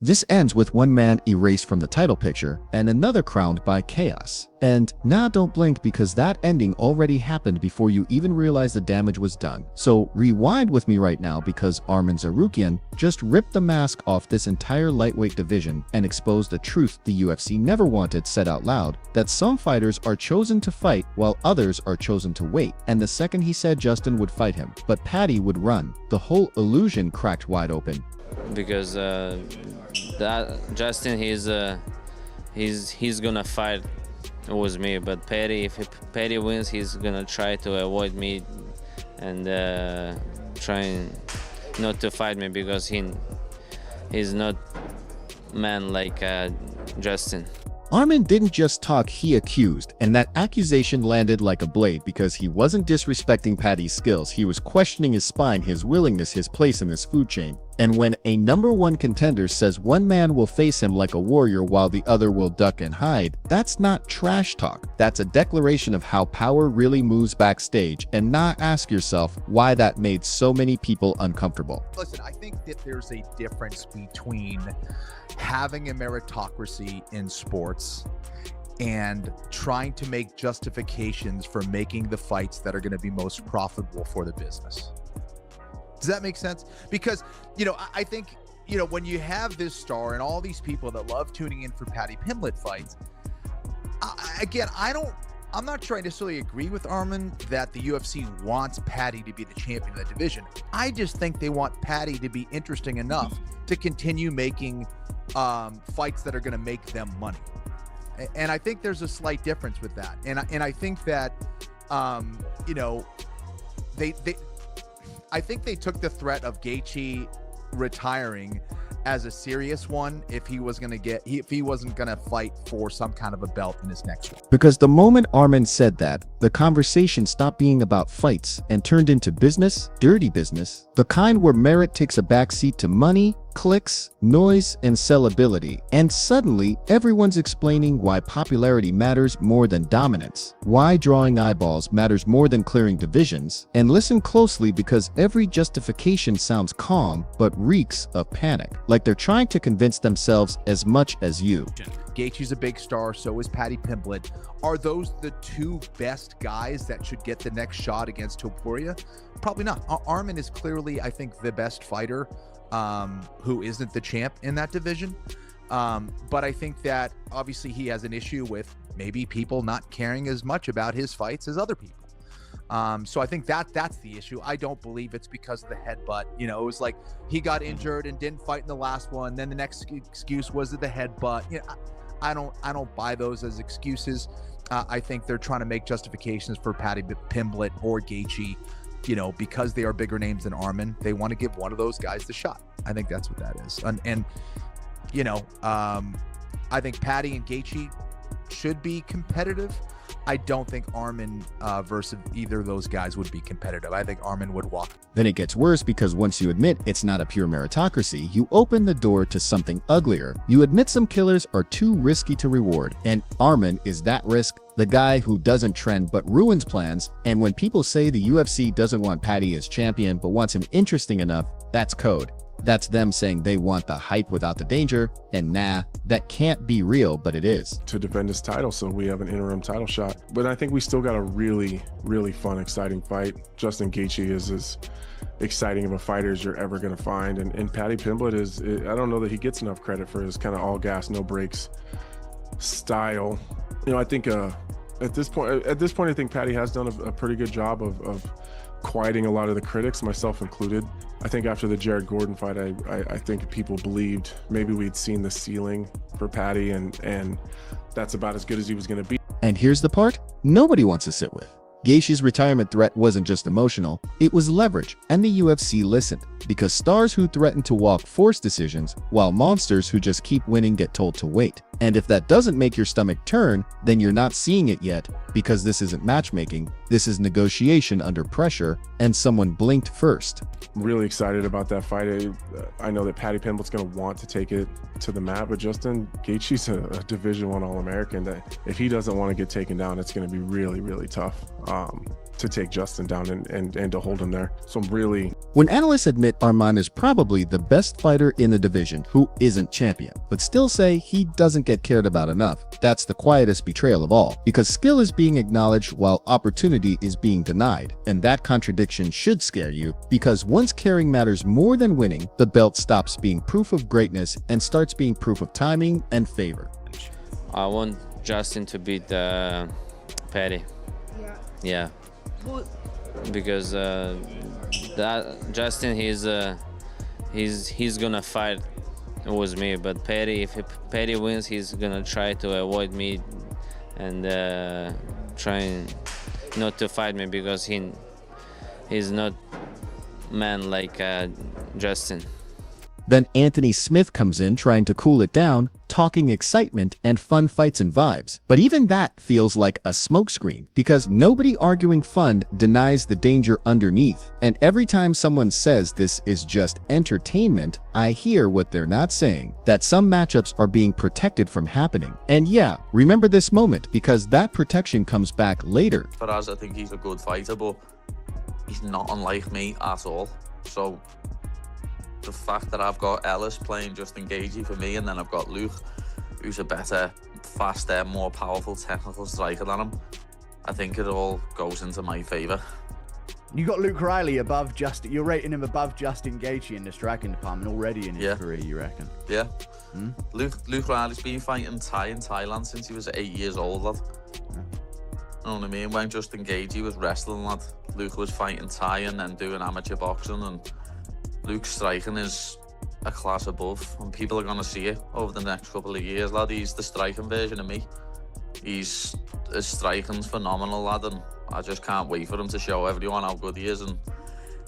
This ends with one man erased from the title picture and another crowned by chaos. And now don't blink because that ending already happened before you even realized the damage was done. So rewind with me right now because Arman Tsarukyan just ripped the mask off this entire lightweight division and exposed the truth the UFC never wanted said out loud, that some fighters are chosen to fight while others are chosen to wait. And the second he said Justin would fight him, but Paddy would run, the whole illusion cracked wide open. Because that Justin, he's gonna fight with me, but Paddy, if Paddy wins, he's gonna try to avoid me and trying not to fight me because he's not man like Justin. Arman didn't just talk, he accused, and that accusation landed like a blade because he wasn't disrespecting Paddy's skills, he was questioning his spine, his willingness, his place in this food chain. And when a #1 contender says one man will face him like a warrior while the other will duck and hide, that's not trash talk. That's a declaration of how power really moves backstage, and now ask yourself why that made so many people uncomfortable. Listen, I think that there's a difference between having a meritocracy in sports and trying to make justifications for making the fights that are going to be most profitable for the business. Does that make sense? Because, I think, when you have this star and all these people that love tuning in for Paddy Pimblett fights, I'm not trying to necessarily agree with Arman that the UFC wants Paddy to be the champion of the division. I just think they want Paddy to be interesting enough to continue making fights that are going to make them money. And I think there's a slight difference with that. And I think that, I think they took the threat of Gaethje retiring as a serious one if he wasn't going to fight for some kind of a belt in his next one. Because the moment Arman said that, the conversation stopped being about fights and turned into business, dirty business, the kind where merit takes a backseat to money, clicks, noise, and sellability. And suddenly, everyone's explaining why popularity matters more than dominance, why drawing eyeballs matters more than clearing divisions. And listen closely because every justification sounds calm, but reeks of panic, like they're trying to convince themselves as much as you. Gaethje's a big star, so is Paddy Pimblett. Are those the two best guys that should get the next shot against Topuria? Probably not. Arman is clearly, I think, the best fighter who isn't the champ in that division. But I think that obviously he has an issue with maybe people not caring as much about his fights as other people. So I think that's the issue. I don't believe it's because of the headbutt. It was like he got injured and didn't fight in the last one. Then the next excuse was the headbutt. I don't buy those as excuses. I think they're trying to make justifications for Paddy Pimblett or Gaethje. Because they are bigger names than Arman, they want to give one of those guys the shot. I think that's what that is. And I think Paddy and Gaethje should be competitive. I don't think Arman versus either of those guys would be competitive. I think Arman would walk. Then it gets worse because once you admit it's not a pure meritocracy, you open the door to something uglier. You admit some killers are too risky to reward, and Arman is that risk. The guy who doesn't trend but ruins plans. And when people say the UFC doesn't want Paddy as champion but wants him interesting enough, that's code. That's them saying they want the hype without the danger, and nah, that can't be real, but it is. To defend his title, so we have an interim title shot. But I think we still got a really, really fun, exciting fight. Justin Gaethje is as exciting of a fighter as you're ever going to find. And Paddy Pimblett is, I don't know that he gets enough credit for his kind of all gas, no brakes style. I think at this point, I think Paddy has done a pretty good job of quieting a lot of the critics, myself included. I think after the Jared Gordon fight, I think people believed maybe we'd seen the ceiling for Paddy, and that's about as good as he was going to be. And here's the part nobody wants to sit with. Gaethje's retirement threat wasn't just emotional, it was leverage, and the UFC listened, because stars who threaten to walk force decisions, while monsters who just keep winning get told to wait. And if that doesn't make your stomach turn, then you're not seeing it yet, because this isn't matchmaking, this is negotiation under pressure, and someone blinked first. I'm really excited about that fight. I know that Paddy Pimblett's going to want to take it to the mat, but Justin Gaethje's a Division I All-American that if he doesn't want to get taken down, it's going to be really, really tough. to take Justin down and to hold him there. So I'm really... When analysts admit Arman is probably the best fighter in the division who isn't champion, but still say he doesn't get cared about enough, that's the quietest betrayal of all, because skill is being acknowledged while opportunity is being denied. And that contradiction should scare you, because once caring matters more than winning, the belt stops being proof of greatness and starts being proof of timing and favor. I want Justin to beat Paddy. Yeah. Because that Justin, he's gonna fight with me, but Paddy, if Paddy wins, he's gonna try to avoid me and trying not to fight me, because he's not man like Justin. Then Anthony Smith comes in trying to cool it down, talking excitement and fun fights and vibes. But even that feels like a smokescreen, because nobody arguing fun denies the danger underneath. And every time someone says this is just entertainment, I hear what they're not saying, that some matchups are being protected from happening. And yeah, remember this moment, because that protection comes back later. For us, I think he's a good fighter, but he's not unlike me at all. So the fact that I've got Ellis playing Justin Gaethje for me, and then I've got Luke, who's a better, faster, more powerful technical striker than him, I think it all goes into my favour. You got Luke Riley above Justin. You're rating him above Justin Gaethje in the striking department already in his career, you reckon? Yeah. Luke Riley's been fighting Thai in Thailand since he was 8 years old, lad. You know what I mean? When Justin Gaethje was wrestling, lad, Luke was fighting Thai and then doing amateur boxing, and Luke's striking is a class above, and people are going to see it over the next couple of years, lad. He's the striking version of me. His striking's phenomenal, lad, and I just can't wait for him to show everyone how good he is. And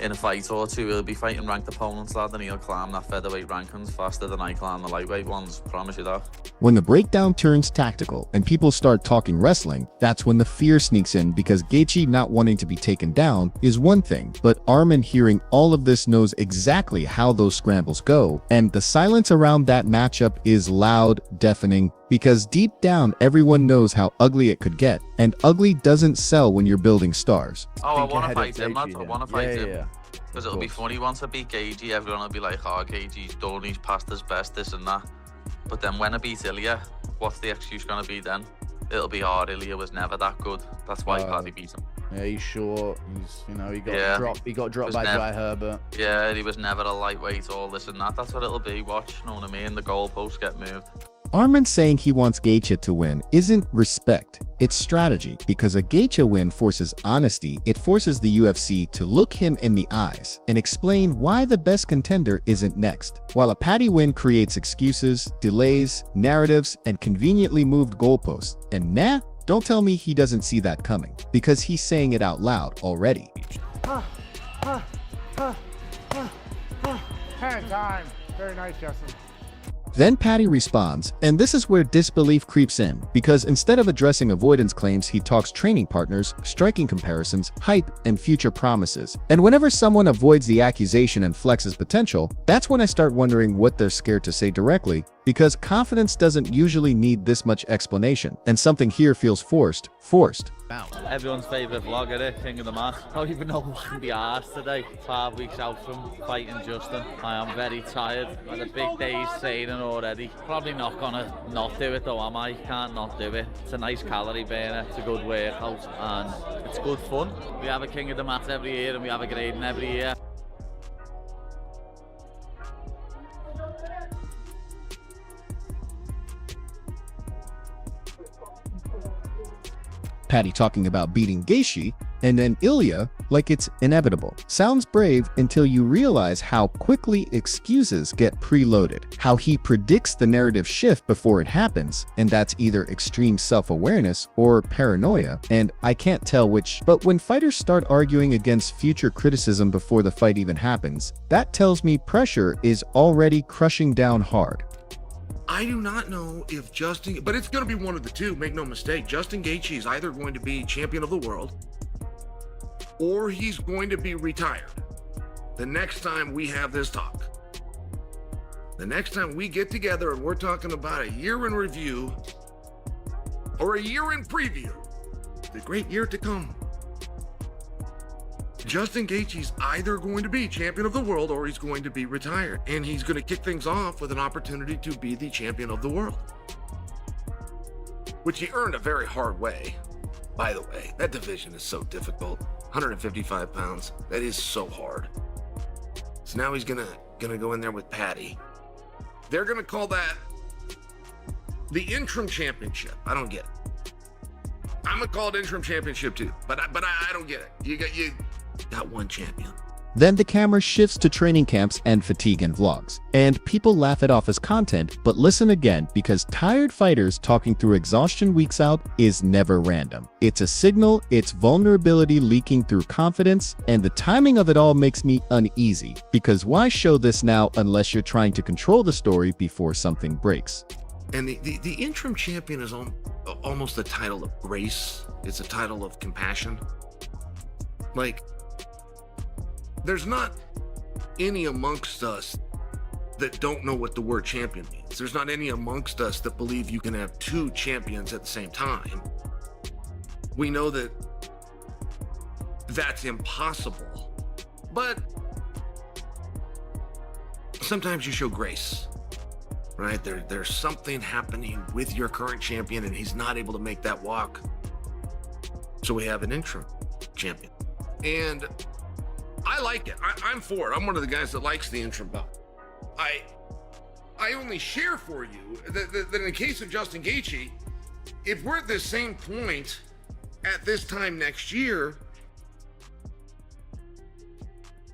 in a fight or two, he'll be fighting ranked opponents, lad, and he'll climb that featherweight rankings faster than I climb the lightweight ones, promise you that. When the breakdown turns tactical and people start talking wrestling, that's when the fear sneaks in, because Gaethje not wanting to be taken down is one thing, but Arman hearing all of this knows exactly how those scrambles go, and the silence around that matchup is loud, deafening, because deep down everyone knows how ugly it could get, and ugly doesn't sell when you're building stars. Oh, I want to fight him, lad. I want to fight him. Yeah. Because it'll be funny once I beat Gaethje, everyone will be like, oh, Gaethje's done, he's past his best, this and that. But then when I beat Ilya, what's the excuse going to be then? It'll be, oh, Ilya was never that good. That's why Paddy beat him. Yeah, he's short. He's, he got dropped by Jai Herbert. Yeah, he was never a lightweight, all this and that. That's what it'll be. Watch, you know what I mean? The goalposts get moved. Arman saying he wants Gaethje to win isn't respect, it's strategy, because a Gaethje win forces honesty. It forces the UFC to look him in the eyes and explain why the best contender isn't next, while a Paddy win creates excuses, delays, narratives, and conveniently moved goalposts. And nah, don't tell me he doesn't see that coming, because he's saying it out loud already. Time. Very nice, Justin. Then Paddy responds, and this is where disbelief creeps in, because instead of addressing avoidance claims, he talks training partners, striking comparisons, hype, and future promises. And whenever someone avoids the accusation and flexes potential, that's when I start wondering what they're scared to say directly, because confidence doesn't usually need this much explanation, and something here feels forced. Everyone's favourite vlogger, King of the Mat. I don't even know what to be asked today. 5 weeks out from fighting Justin. I am very tired. I had a big day's training already. Probably not gonna not do it though, am I? Can't not do it. It's a nice calorie burner, it's a good workout, and it's good fun. We have a King of the Mat every year, and we have a grading every year. Paddy talking about beating Gaethje, and then Ilya like it's inevitable. Sounds brave until you realize how quickly excuses get preloaded, how he predicts the narrative shift before it happens, and that's either extreme self-awareness or paranoia, and I can't tell which. But when fighters start arguing against future criticism before the fight even happens, that tells me pressure is already crushing down hard. I do not know if Justin, but it's going to be one of the two, make no mistake. Justin Gaethje is either going to be champion of the world or he's going to be retired. The next time we have this talk, the next time we get together and we're talking about a year in review or a year in preview, the great year to come, Justin Gaethje's either going to be champion of the world or he's going to be retired. And he's going to kick things off with an opportunity to be the champion of the world, which he earned a very hard way. By the way, that division is so difficult. 155 pounds. That is so hard. So now he's gonna go in there with Paddy. They're gonna call that the interim championship. I don't get it. I'm gonna call it interim championship too, but I don't get it. You got one champion. Then the camera shifts to training camps and fatigue and vlogs. And people laugh it off as content, but listen again, because tired fighters talking through exhaustion weeks out is never random. It's a signal, it's vulnerability leaking through confidence, and the timing of it all makes me uneasy. Because why show this now unless you're trying to control the story before something breaks? And the interim champion is almost a title of grace. It's a title of compassion. Like, there's not any amongst us that don't know what the word champion means. There's not any amongst us that believe you can have two champions at the same time. We know that that's impossible. But sometimes you show grace, right? There's something happening with your current champion and he's not able to make that walk. So we have an interim champion. And I like it. I'm for it. I'm one of the guys that likes the interim belt. I only share for you that in the case of Justin Gaethje, if we're at the same point at this time next year,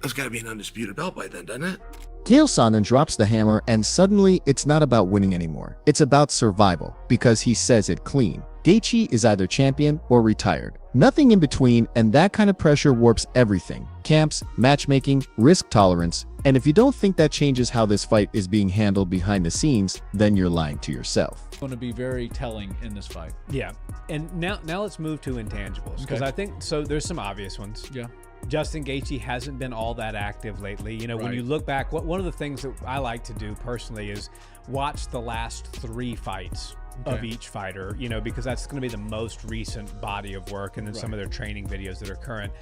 there's got to be an undisputed belt by then, doesn't it? Chael Sonnen drops the hammer, and suddenly it's not about winning anymore. It's about survival, because he says it clean. Gaethje is either champion or retired. Nothing in between, and that kind of pressure warps everything. Camps, matchmaking, risk tolerance, and if you don't think that changes how this fight is being handled behind the scenes, then you're lying to yourself. Going to be very telling in this fight. Yeah, and now let's move to intangibles, because I think, so there's some obvious ones. Yeah. Justin Gaethje hasn't been all that active lately. You know, when you look back, one of the things that I like to do personally is watch the last 3 fights of each fighter, you know, because that's going to be the most recent body of work, and then some of their training videos that are current.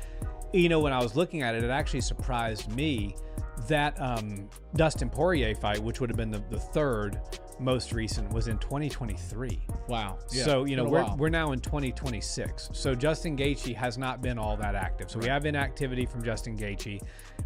You know, when I was looking at it, it actually surprised me that Dustin Poirier fight, which would have been the 3rd most recent, was in 2023. Wow. Yeah, so, you know, we're now in 2026. So Justin Gaethje has not been all that active. So we have inactivity from Justin Gaethje.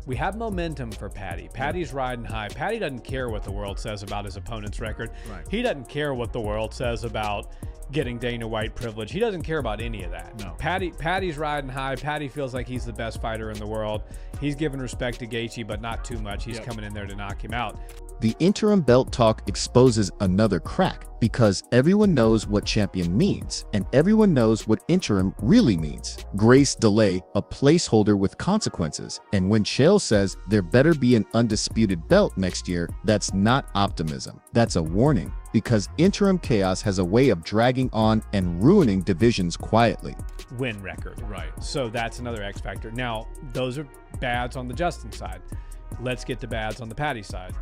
We have momentum for Paddy. Paddy's riding high. Paddy doesn't care what the world says about his opponent's record. He doesn't care what the world says about getting Dana White privilege. He doesn't care about any of that. No. Paddy's riding high. Paddy feels like he's the best fighter in the world. He's giving respect to Gaethje, but not too much. He's coming in there to knock him out. The interim belt talk exposes another crack, because everyone knows what champion means, and everyone knows what interim really means. Grace delay, a placeholder with consequences. And when Chael says there better be an undisputed belt next year, that's not optimism. That's a warning, because interim chaos has a way of dragging on and ruining divisions quietly. Win record. So that's another X factor. Now, those are bads on the Justin side. Let's get to bads on the Paddy side.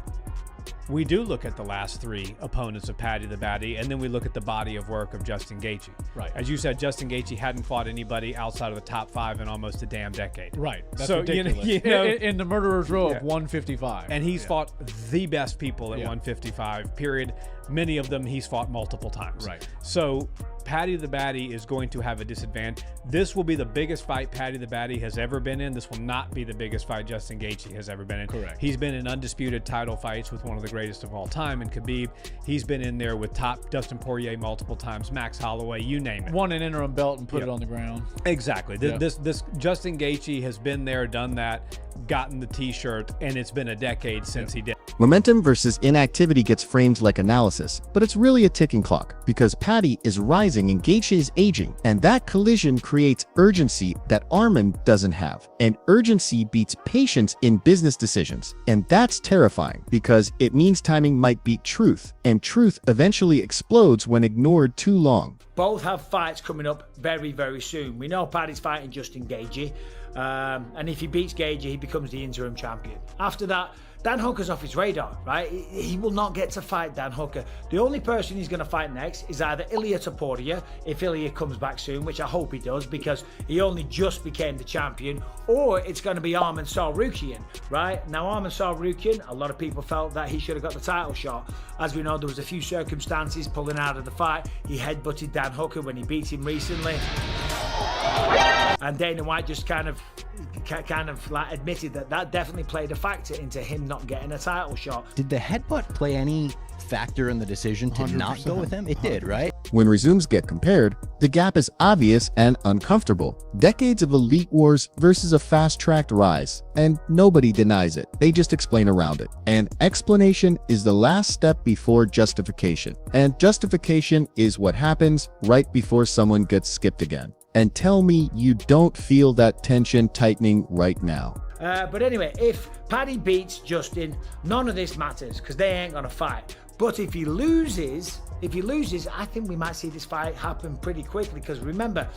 We do look at the last 3 opponents of Paddy the Baddy, and then we look at the body of work of Justin Gaethje. As you said, Justin Gaethje hadn't fought anybody outside of the top 5 in almost a damn decade. That's so, ridiculous. You know, in the murderer's row of 155. And he's fought the best people at 155, period. Many of them he's fought multiple times. So Paddy the Baddy is going to have a disadvantage. This will be the biggest fight Paddy the Baddy has ever been in. This will not be the biggest fight Justin Gaethje has ever been in. He's been in undisputed title fights with one of the greatest of all time in Khabib. He's been in there with top Dustin Poirier multiple times, Max Holloway, you name it. Won an interim belt and put it on the ground. Exactly. This Justin Gaethje has been there, done that, gotten the t-shirt, and it's been a decade since he did. Momentum versus inactivity gets framed like analysis, but it's really a ticking clock, because Paddy is rising and Gaethje is aging, and that collision creates urgency that Arman doesn't have. And urgency beats patience in business decisions, and that's terrifying, because it means timing might beat truth, and truth eventually explodes when ignored too long. Both have fights coming up very, very soon. We know Paddy's fighting Justin Gaethje, and if he beats Gaethje, he becomes the interim champion. After that, Dan Hooker's off his radar, right? He will not get to fight Dan Hooker. The only person he's going to fight next is either Ilia Topuria, if Ilia comes back soon, which I hope he does because he only just became the champion, or it's going to be Arman Tsarukyan, right? Now, Arman Tsarukyan, a lot of people felt that he should have got the title shot. As we know, there was a few circumstances pulling out of the fight. He headbutted Dan Hooker when he beat him recently. And Dana White just kind of like admitted that definitely played a factor into him not getting a title shot. Did the headbutt play any factor in the decision to not go with him? It did, right? When resumes get compared, the gap is obvious and uncomfortable. Decades of elite wars versus a fast-tracked rise, and nobody denies it. They just explain around it. And explanation is the last step before justification. And justification is what happens right before someone gets skipped again. And tell me you don't feel that tension tightening right now. But anyway, if Paddy beats Justin, none of this matters because they ain't gonna fight. But if he loses, I think we might see this fight happen pretty quickly because remember,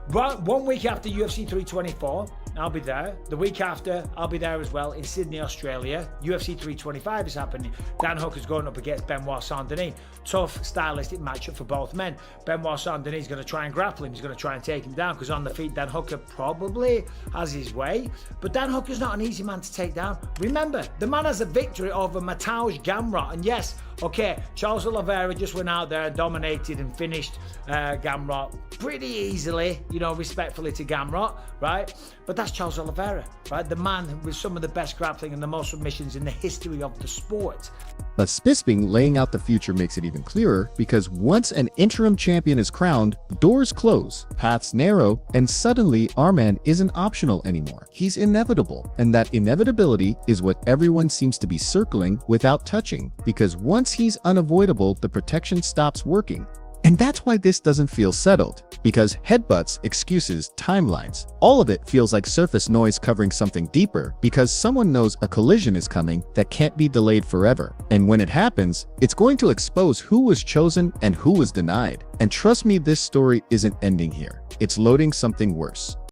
1 week after UFC 324, I'll be there. The week after, I'll be there as well in Sydney, Australia. UFC 325 is happening. Dan Hooker's going up against Benoit Saint-Denis. Tough stylistic matchup for both men. Benoit Saint-Denis is going to try and grapple him. He's going to try and take him down because on the feet, Dan Hooker probably has his way. But Dan Hooker's not an easy man to take down. Remember, the man has a victory over Mateusz Gamrot. And yes, okay, Charles Oliveira just went out there and dominated and finished Gamrot pretty easily, you know, respectfully to Gamrot, right? But that's Charles Oliveira, right? The man with some of the best grappling and the most submissions in the history of the sport. But Bisping laying out the future makes it even clearer because once an interim champion is crowned, doors close, paths narrow, and suddenly Arman isn't optional anymore. He's inevitable, and that inevitability is what everyone seems to be circling without touching, because once he's unavoidable, the protection stops working. And that's why this doesn't feel settled, because headbutts, excuses, timelines, all of it feels like surface noise covering something deeper because someone knows a collision is coming that can't be delayed forever. And when it happens, it's going to expose who was chosen and who was denied. And trust me, this story isn't ending here. It's loading something worse.